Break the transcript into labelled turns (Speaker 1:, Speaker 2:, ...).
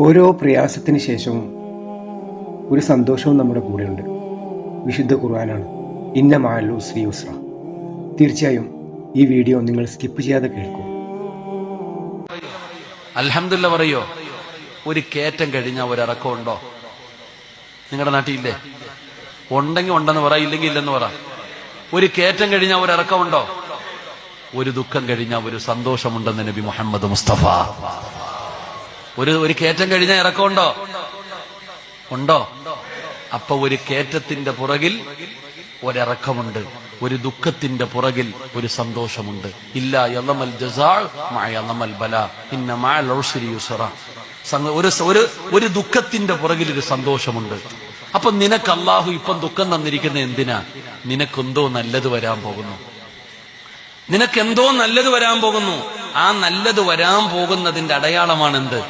Speaker 1: ഓരോ പ്രയാസത്തിന് ശേഷവും ഒരു സന്തോഷവും നമ്മുടെ കൂടെയുണ്ട്. വിശുദ്ധ ഖുർആനാണ് ഇന്ന മഅൽ ഉസ്രി യുസ്ര. തീർച്ചയായും ഈ വീഡിയോ നിങ്ങൾ സ്കിപ്പ് ചെയ്യാതെ കേൾക്കൂ.
Speaker 2: അൽഹംദുലില്ലാ പറയോ. ഒരു കയറ്റം കഴിഞ്ഞാൽ ഒരിറക്കം ഉണ്ടോ? നിങ്ങളുടെ നാട്ടിലില്ലേ? ഉണ്ടെങ്കിൽ ഉണ്ടെന്ന് പറ, ഇല്ലെങ്കിൽ ഇല്ലെന്ന് പറ. ഒരു കയറ്റം കഴിഞ്ഞാൽ ഒരിറക്കം ഉണ്ടോ? ഒരു ദുഃഖം കഴിഞ്ഞാൽ ഒരു സന്തോഷമുണ്ടെന്ന് നബി മുഹമ്മദ് മുസ്തഫ. ഒരു കയറ്റം കഴിഞ്ഞാൽ ഇറക്കമുണ്ടോ? ഉണ്ടോ? അപ്പൊ ഒരു കയറ്റത്തിന്റെ പുറകിൽ ഒരിറക്കമുണ്ട്, ഒരു ദുഃഖത്തിന്റെ പുറകിൽ ഒരു സന്തോഷമുണ്ട്. ഇല്ല യളമൽ ജസാഅ മഅ യളമൽ ബലാ ഇന്ന മഅൽ ഉസ്രി യുസ്റ. ഒരു ദുഃഖത്തിന്റെ പുറകിൽ ഒരു സന്തോഷമുണ്ട്. അപ്പൊ നിനക്ക് അല്ലാഹു ഇപ്പം ദുഃഖം തന്നിരിക്കുന്ന എന്തിനാ? നിനക്കെന്തോ നല്ലത് വരാൻ പോകുന്നു. നിനക്കെന്തോ നല്ലത് വരാൻ പോകുന്നു. ആ നല്ലത് വരാൻ പോകുന്നതിന്റെ അടയാളമാണ് എന്ത്?